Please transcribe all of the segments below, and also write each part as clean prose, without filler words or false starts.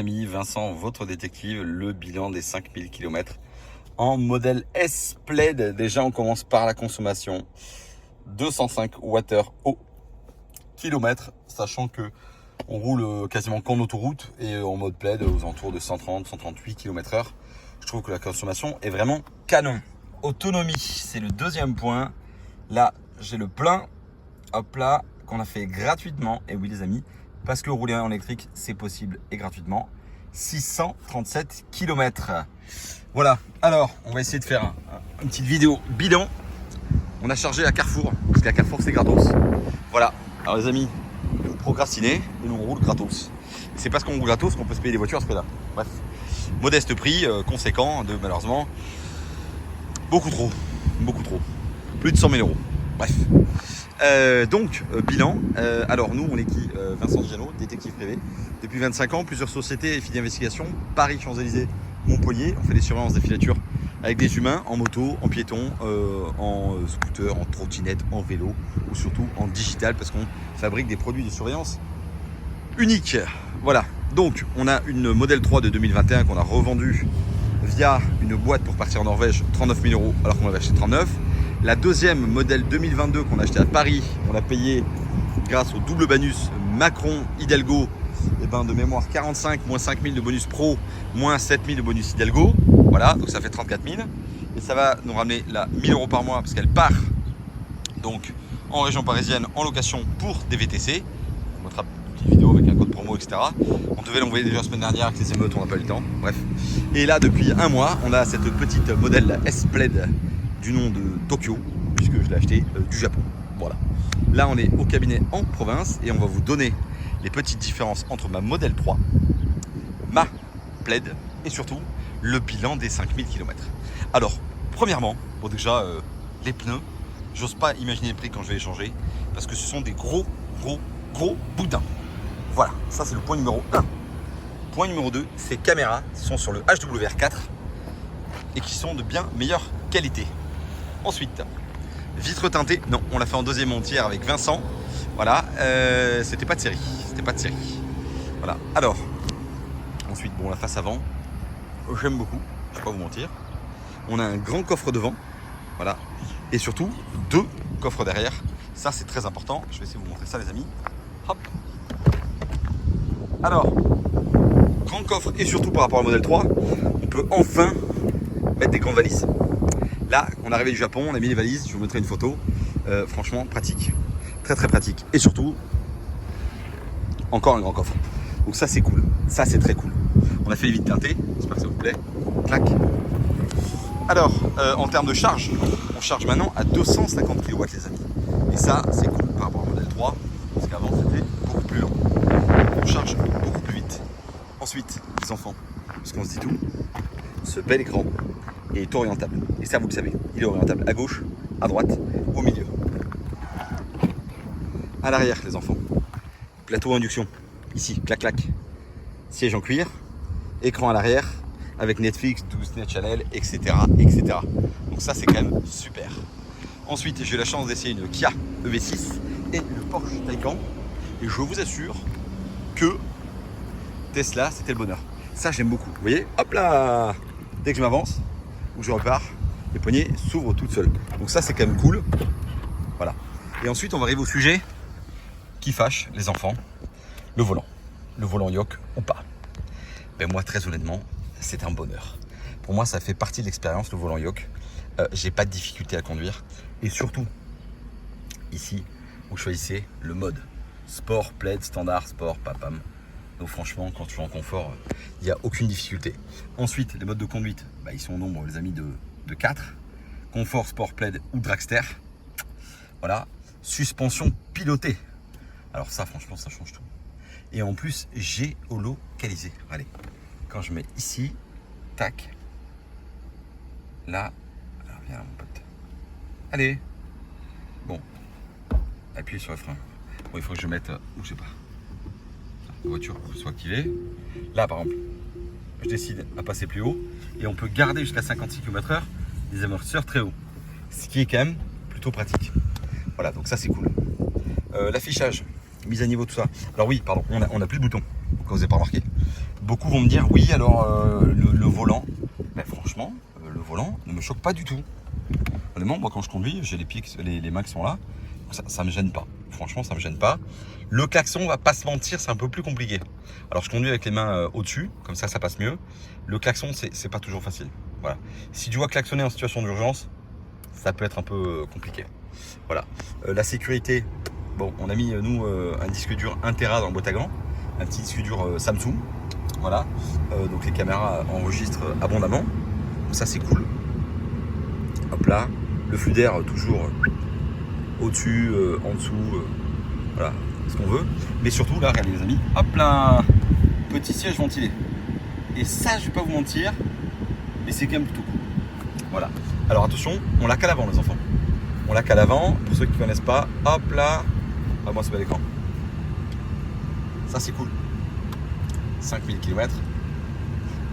Ami Vincent, votre détective, le bilan des 5000 km en modèle S-Plaid. Déjà, on commence par la consommation. 205 Wh au kilomètre, sachant que on roule quasiment qu'en autoroute et en mode Plaid aux alentours de 130-138 km/h. Je trouve que la consommation est vraiment canon. Autonomie, c'est le deuxième point. Là, j'ai le plein, hop là, qu'on a fait gratuitement. Et oui les amis, parce que rouler en électrique, c'est possible et gratuitement. 637 km. Voilà, alors on va essayer de faire une petite vidéo bilan. On a chargé à Carrefour, parce qu'à Carrefour c'est gratos. Voilà, alors les amis, vous procrastinez et nous on roule gratos. C'est parce qu'on roule gratos qu'on peut se payer des voitures à ce prix-là. Bref, modeste prix, conséquent, malheureusement, beaucoup trop. Plus de 100 000 euros. Bref. Bilan. Alors nous, on est qui Vincent Giano, détective privé. Depuis 25 ans, plusieurs sociétés et filles d'investigation. Paris, Champs-Élysées, Montpellier. On fait des surveillances des filatures avec des humains, en moto, en piéton, en scooter, en trottinette, en vélo ou surtout en digital parce qu'on fabrique des produits de surveillance uniques. Voilà. Donc, on a une modèle 3 de 2021 qu'on a revendue via une boîte pour partir en Norvège, 39 000 euros alors qu'on l'avait acheté 39. La deuxième modèle 2022 qu'on a acheté à Paris, on l'a payé grâce au double bonus Macron Hidalgo, et de mémoire 45 moins 5 000 de bonus pro, moins 7 000 de bonus Hidalgo. Voilà, donc ça fait 34 000. Et ça va nous ramener là 1 000 euros par mois parce qu'elle part donc en région parisienne en location pour des VTC. On mettra une petite vidéo avec un code promo, etc. On devait l'envoyer déjà la semaine dernière avec les émeutes, on n'a pas eu le temps. Bref. Et là, depuis un mois, on a cette petite modèle S-Plaid du nom de Tokyo, puisque je l'ai acheté du Japon. Voilà. Là, on est au cabinet en province et on va vous donner les petites différences entre ma modèle 3, ma Plaid et surtout le bilan des 5000 km. Alors, premièrement, bon déjà, les pneus, j'ose pas imaginer le prix quand je vais les changer parce que ce sont des gros boudins. Voilà, ça c'est le point numéro 1. Point numéro 2, ces caméras sont sur le HWR4 et qui sont de bien meilleure qualité. Ensuite, vitre teintée, non, on l'a fait en deuxième entière avec Vincent. Voilà, c'était pas de série. Voilà, alors, ensuite, bon, la face avant, j'aime beaucoup, je vais pas vous mentir. On a un grand coffre devant, voilà, et surtout 2 coffres derrière. Ça, c'est très important. Je vais essayer de vous montrer ça, les amis. Hop. Alors, grand coffre et surtout par rapport au modèle 3, on peut enfin mettre des grandes valises. Là, on est arrivé du Japon, on a mis les valises, je vous montrerai une photo. Franchement, pratique. Très pratique. Et surtout, encore un grand coffre. Donc ça, c'est cool. Ça, c'est très cool. On a fait les vitres teintées, j'espère que ça vous plaît. Clac. Alors, en termes de charge, on charge maintenant à 250 kW, les amis. Et ça, c'est cool par rapport au modèle 3, parce qu'avant, c'était beaucoup plus lent. On charge beaucoup plus vite. Ensuite, les enfants, parce qu'on se dit tout, ce bel écran est orientable. Et ça, vous le savez, il est orientable à gauche, à droite, au milieu. À l'arrière, les enfants. Plateau induction, ici, clac. Siège en cuir, écran à l'arrière, avec Netflix, Disney Channel, etc. Donc ça, c'est quand même super. Ensuite, j'ai eu la chance d'essayer une Kia EV6 et le Porsche Taycan. Et je vous assure que Tesla, c'était le bonheur. Ça, j'aime beaucoup. Vous voyez, hop là, dès que je m'avance ou je repars, les poignées s'ouvrent toutes seules. Donc ça, c'est quand même cool. Voilà. Et ensuite, on va arriver au sujet qui fâche les enfants, le volant. Le volant yoke ou pas. Ben moi, très honnêtement, c'est un bonheur. Pour moi, ça fait partie de l'expérience, le volant yoke. J'ai pas de difficulté à conduire. Et surtout, ici, vous choisissez le mode sport, plaid, standard, sport, papam. Donc franchement, quand tu es en confort, il n'y a aucune difficulté. Ensuite, les modes de conduite, ils sont au nombre, les amis, de 4. Confort, sport, plaid ou dragster. Voilà. Suspension pilotée. Alors ça, franchement, ça change tout. Et en plus, géolocalisé. Allez, quand je mets ici, tac. Là, alors viens là, mon pote. Allez. Bon. Appuyez sur le frein. Bon, il faut que je mette, je sais pas. La voiture soit activée. Là, par exemple, je décide à passer plus haut. Et on peut garder jusqu'à 56 km/h des amortisseurs très hauts. Ce qui est quand même plutôt pratique. Voilà, donc ça, c'est cool. L'affichage. Mise à niveau, tout ça. Alors oui, pardon, on a plus de boutons, comme vous n'avez pas remarqué. Beaucoup vont me dire oui, alors le volant, mais franchement, le volant ne me choque pas du tout. Honnêtement, moi quand je conduis, j'ai les pieds, les mains qui sont là, ça me gêne pas. Franchement, ça me gêne pas. Le klaxon, on va pas se mentir, c'est un peu plus compliqué. Alors je conduis avec les mains au-dessus, comme ça passe mieux. Le klaxon, c'est pas toujours facile. Voilà. Si tu dois klaxonner en situation d'urgence, ça peut être un peu compliqué. Voilà. La sécurité, bon, on a mis nous un disque dur 1 Tera dans le boîte à gants, un petit disque dur Samsung. Voilà. Donc les caméras enregistrent abondamment. Donc ça c'est cool. Hop là. Le flux d'air toujours au-dessus, en dessous, voilà, ce qu'on veut. Mais surtout là, regardez les amis, hop là, petit siège ventilé. Et ça, je vais pas vous mentir, mais c'est quand même plutôt cool. Voilà. Alors attention, on l'a qu'à l'avant les enfants. On l'a qu'à l'avant, pour ceux qui ne connaissent pas, hop là. Ah moi c'est pas l'écran. Ça c'est cool. 5000 km.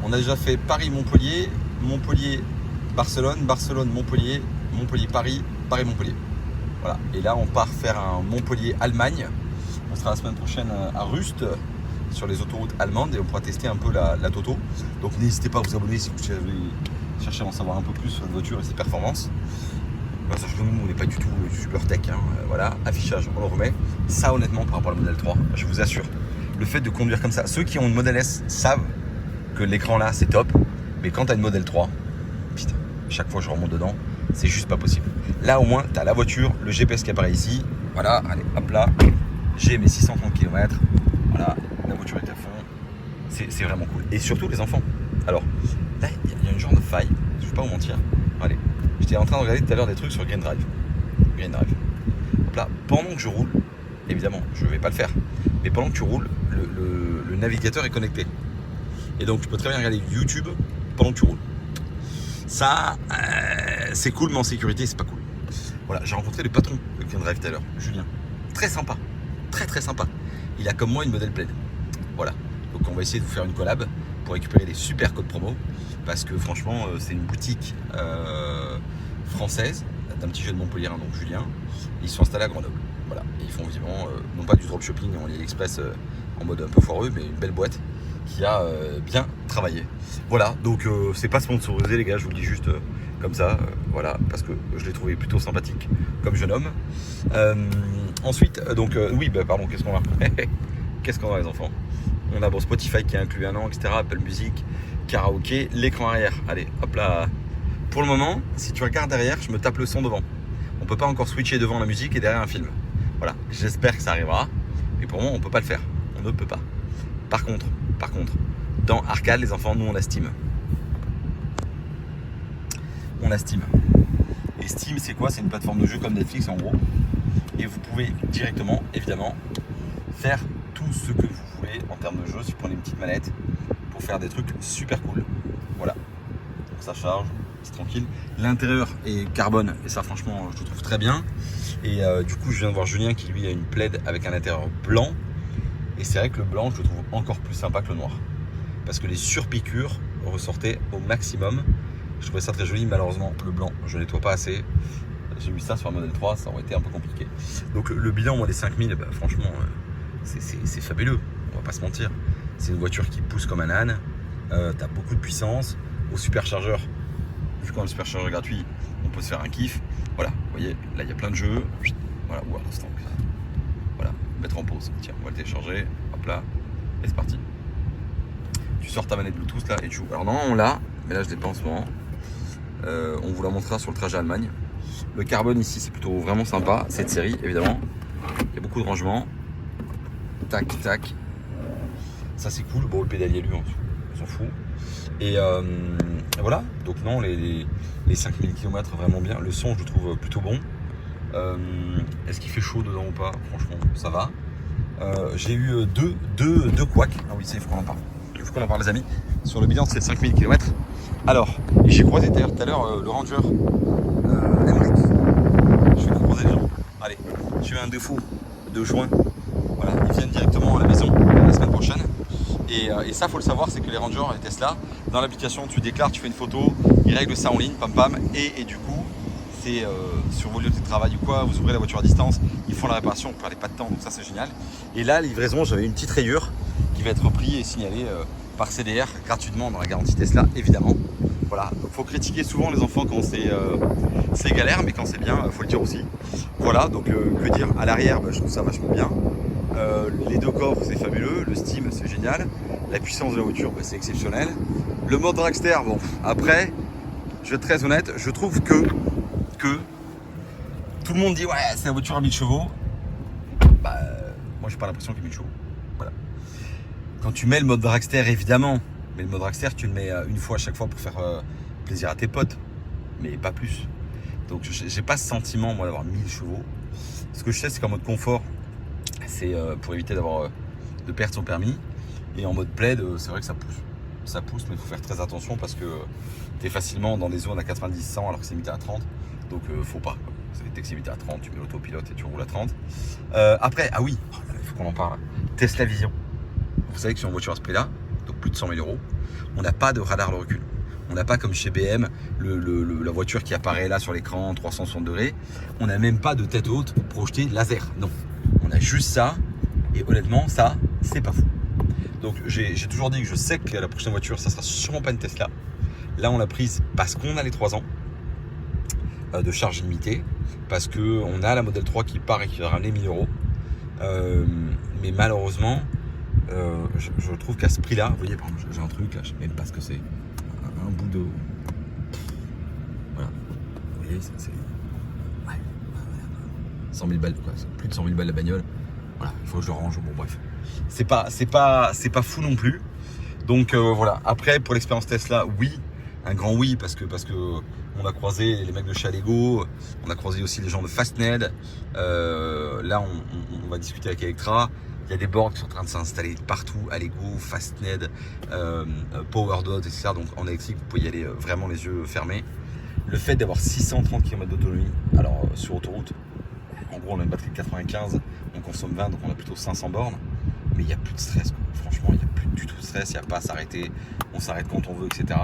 On a déjà fait Paris-Montpellier, Montpellier-Barcelone, Barcelone-Montpellier, Montpellier-Paris, Paris-Montpellier. Voilà. Et là on part faire un Montpellier-Allemagne. On sera la semaine prochaine à Rust, sur les autoroutes allemandes, et on pourra tester un peu la Toto. Donc n'hésitez pas à vous abonner si vous cherchez à en savoir un peu plus sur la voiture et ses performances. Voilà, sachez que nous, on n'est pas du tout super tech. Voilà, affichage, on le remet. Ça, honnêtement, par rapport au modèle 3, je vous assure, le fait de conduire comme ça, ceux qui ont une modèle S savent que l'écran là, c'est top. Mais quand tu as une modèle 3, putain, chaque fois que je remonte dedans, c'est juste pas possible. Là, au moins, tu as la voiture, le GPS qui apparaît ici. Voilà, allez, hop là, j'ai mes 630 km. Voilà, la voiture est à fond. C'est vraiment cool. Et surtout, les enfants. Alors, là, il y a une genre de faille, je ne vais pas vous mentir. Allez. J'étais en train de regarder tout à l'heure des trucs sur Green Drive. Green Drive. Donc là, pendant que je roule, évidemment, je ne vais pas le faire, mais pendant que tu roules, le navigateur est connecté. Et donc, tu peux très bien regarder YouTube pendant que tu roules. Ça, c'est cool, mais en sécurité, c'est pas cool. Voilà, j'ai rencontré le patron de Green Drive tout à l'heure, Julien. Très sympa. Très très sympa. Il a comme moi une modèle pleine. Voilà. Donc, on va essayer de vous faire une collab pour récupérer des super codes promo. Parce que franchement, c'est une boutique française d'un petit jeune Montpellier, donc Julien. Ils sont installés à Grenoble. Voilà. Et ils font visiblement, non pas du dropshipping en AliExpress en mode un peu foireux, mais une belle boîte qui a bien travaillé. Voilà, donc c'est pas sponsorisé les gars, je vous le dis juste comme ça, voilà, parce que je l'ai trouvé plutôt sympathique comme jeune homme. Ensuite, donc oui, bah pardon, qu'est-ce qu'on a qu'est-ce qu'on a les enfants? On a bon Spotify qui a inclus un an, etc. Apple Music, karaoké, l'écran arrière. Allez, hop là. Pour le moment, si tu regardes derrière, je me tape le son devant. On peut pas encore switcher devant la musique et derrière un film. Voilà, j'espère que ça arrivera. Mais pour le moment, on peut pas le faire. On ne peut pas. Par contre, dans Arcade, les enfants, nous on a Steam. On a Steam. Et Steam, c'est quoi? C'est une plateforme de jeu comme Netflix en gros. Et vous pouvez directement, évidemment, faire tout ce que vous voulez en termes de jeu. Si vous prenez une petite manette pour faire des trucs super cool. Voilà. Donc ça charge, c'est tranquille. L'intérieur est carbone et ça franchement je le trouve très bien. Et du coup je viens de voir Julien qui lui a une plaid avec un intérieur blanc. Et c'est vrai que le blanc je le trouve encore plus sympa que le noir. Parce que les surpiqûres ressortaient au maximum. Je trouvais ça très joli, malheureusement le blanc je ne nettoie pas assez. J'ai mis ça sur un modèle 3, ça aurait été un peu compliqué. Donc le bilan moi des 5000, bah, franchement c'est fabuleux, on va pas se mentir. C'est une voiture qui pousse comme un âne, t'as beaucoup de puissance. Au superchargeur, vu qu'on a le superchargeur gratuit, on peut se faire un kiff. Voilà, vous voyez, là il y a plein de jeux. Voilà, ou alors voilà, mettre en pause. Tiens, on va le télécharger, hop là, et c'est parti. Tu sors ta manette Bluetooth là et tu joues. Alors non, on l'a, mais là je l'ai pas en ce moment. On vous la montrera sur le trajet Allemagne. Le carbone ici, c'est plutôt vraiment sympa, cette série évidemment. Il y a beaucoup de rangements. Tac, tac. Ça c'est cool. Bon, le pédalier lui, on s'en fout. Et voilà, donc non, les 5000 km vraiment bien. Le son, je le trouve plutôt bon. Est-ce qu'il fait chaud dedans ou pas? Franchement, ça va. J'ai eu deux couacs. Ah oui, ça, il faut qu'on en parle. Il faut qu'on en parle, les amis. Sur le bilan de ces 5000 km. Alors, j'ai croisé d'ailleurs tout à l'heure le Ranger Emmerich. Je vais croiser les gens. Allez, j'ai eu un défaut de joint. Voilà, ils viennent directement à la maison la semaine prochaine. Et ça, faut le savoir, c'est que les Rangers et Tesla, dans l'application, tu déclares, tu fais une photo, ils règlent ça en ligne, pam pam, et du coup, c'est sur vos lieux de travail ou quoi, vous ouvrez la voiture à distance, ils font la réparation, vous ne perdez pas de temps, donc ça c'est génial. Et là, livraison, j'avais une petite rayure qui va être reprise et signalée par CDR gratuitement dans la garantie Tesla, évidemment. Voilà, donc faut critiquer souvent les enfants quand c'est galère, mais quand c'est bien, faut le dire aussi. Voilà, donc que dire, à l'arrière, je trouve ça vachement bien. Les deux coffres, c'est fabuleux, le Steam, c'est génial. La puissance de la voiture, c'est exceptionnel. Le mode dragster, bon, après, je vais être très honnête, je trouve que tout le monde dit ouais, c'est la voiture à 1000 chevaux. Bah, moi, j'ai pas l'impression qu'il y a 1000 chevaux. Voilà. Quand tu mets le mode dragster, évidemment, mais le mode dragster, tu le mets une fois à chaque fois pour faire plaisir à tes potes, mais pas plus. Donc, j'ai pas ce sentiment, moi, d'avoir 1000 chevaux. Ce que je sais, c'est qu'en mode confort, c'est pour éviter de perdre son permis. Et en mode plaid, c'est vrai que ça pousse. Ça pousse, mais il faut faire très attention parce que tu es facilement dans des zones à 90-100 alors que c'est limité à 30. Donc, faut pas. Dès que c'est limité à 30, tu mets l'autopilote et tu roules à 30. Après, ah oui, il faut qu'on en parle. Tesla Vision. Vous savez que sur une voiture à ce prix-là, donc plus de 100 000 €, on n'a pas de radar de recul. On n'a pas comme chez BM la voiture qui apparaît là sur l'écran 360 degrés. On n'a même pas de tête haute pour projeter laser. Non, on a juste ça. Et honnêtement, ça, c'est pas fou. Donc j'ai toujours dit que je sais que la prochaine voiture, ça sera sûrement pas une Tesla. Là, on l'a prise parce qu'on a les 3 ans de charge limitée, parce qu'on a la Model 3 qui part et qui va ramener 1000 €. Mais malheureusement, je trouve qu'à ce prix-là, vous voyez, par exemple, j'ai un truc là, je sais même pas ce que c'est. Un bout de. Voilà. Vous voyez, c'est. Ouais. 100 000 balles, quoi. C'est plus de 100 000 balles la bagnole. Voilà, il faut que je le range. Bon, bref. C'est pas fou non plus. Donc voilà. Après, pour l'expérience Tesla, oui. Un grand oui, parce que on a croisé les mecs de chez Allego, on a croisé aussi les gens de Fastned. Là, on va discuter avec Electra. Il y a des bords qui sont en train de s'installer partout, Allego, Fastned, PowerDot, etc. Donc en électrique, vous pouvez y aller vraiment les yeux fermés. Le fait d'avoir 630 km d'autonomie, alors sur autoroute, en gros on a une batterie de 95, on consomme 20, donc on a plutôt 500 bornes. Mais il n'y a plus de stress, quoi. Franchement, il n'y a plus du tout de stress, il n'y a pas à s'arrêter, on s'arrête quand on veut, etc.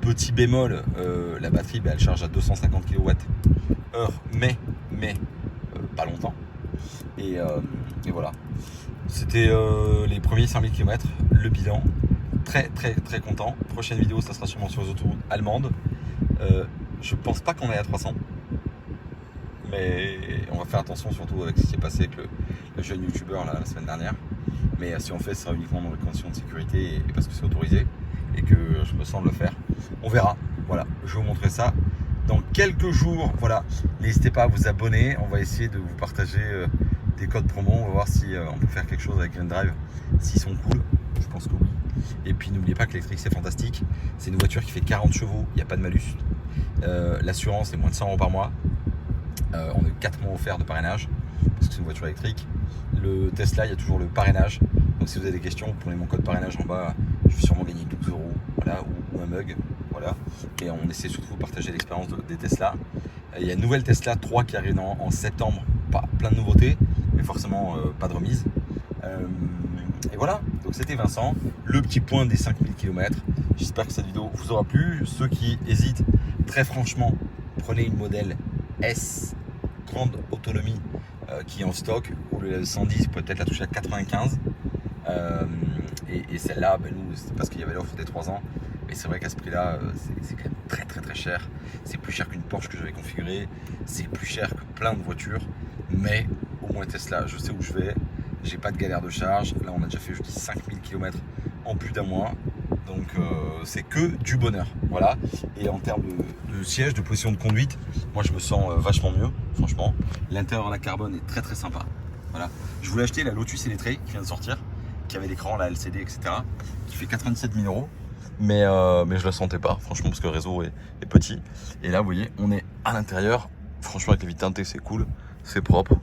Petit bémol, la batterie, elle charge à 250 kWh, mais pas longtemps. Et voilà. C'était les premiers 5000 km, le bilan. Très content. Prochaine vidéo, ça sera sûrement sur les autoroutes allemandes. Je pense pas qu'on est à 300. Mais on va faire attention surtout avec ce qui s'est passé avec le jeune youtubeur la semaine dernière. Mais si on fait, ce sera uniquement dans les conditions de sécurité et parce que c'est autorisé et que je me sens de le faire. On verra. Voilà, je vais vous montrer ça dans quelques jours. Voilà, n'hésitez pas à vous abonner. On va essayer de vous partager des codes promo. On va voir si on peut faire quelque chose avec Green Drive. S'ils sont cool, je pense que oui. Et puis n'oubliez pas que l'électrique c'est fantastique. C'est une voiture qui fait 40 chevaux, il n'y a pas de malus. L'assurance est moins de 100 € par mois. On a 4 mois offerts de parrainage parce que c'est une voiture électrique. Le Tesla, il y a toujours le parrainage. Donc si vous avez des questions, vous prenez mon code parrainage en bas. Je vais sûrement gagner 12 €, voilà, ou un mug. Voilà. Et on essaie surtout de partager l'expérience des Tesla. Il y a une nouvelle Tesla 3 qui arrive en septembre. Plein de nouveautés, mais forcément pas de remise. Et voilà, donc c'était Vincent, le petit point des 5000 km. J'espère que cette vidéo vous aura plu. Ceux qui hésitent, très franchement, prenez une modèle S, grande autonomie, qui est en stock, ou le 110, vous pouvez peut-être la toucher à 95. Et celle-là, nous, c'est parce qu'il y avait l'offre des 3 ans. Mais c'est vrai qu'à ce prix-là, c'est quand même très cher. C'est plus cher qu'une Porsche que j'avais configurée. C'est plus cher que plein de voitures. Mais au moins Tesla, je sais où je vais. J'ai pas de galère de charge. Là, on a déjà fait, je dis, 5000 km en plus d'un mois. Donc, c'est que du bonheur. Voilà. Et en termes de siège, de position de conduite, moi, je me sens vachement mieux, franchement. L'intérieur à la carbone est très sympa. Voilà. Je voulais acheter la Lotus Eletre qui vient de sortir, qui avait l'écran, la LCD, etc., qui fait 97 000 €. Mais je la sentais pas, franchement, parce que le réseau est petit. Et là, vous voyez, on est à l'intérieur. Franchement, avec les vitres teintées, c'est cool, c'est propre.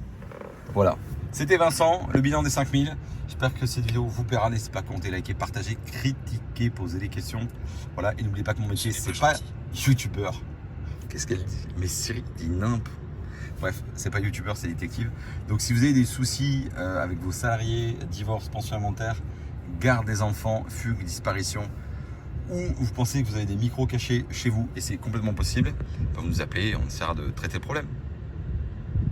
Voilà. C'était Vincent, le bilan des 5000. J'espère que cette vidéo vous plaira. N'hésitez pas à commenter, liker, partager, critiquer, poser des questions. Voilà. Et n'oubliez pas que mon métier, c'est pas youtubeur. Qu'est-ce qu'elle dit? Mais Siri dit nimp. Bref, c'est pas youtubeur, c'est détective. Donc, si vous avez des soucis avec vos salariés, divorce, pension alimentaire, garde des enfants, fugue, disparition, ou vous pensez que vous avez des micros cachés chez vous et c'est complètement possible, vous nous appelez, on essaiera de traiter le problème.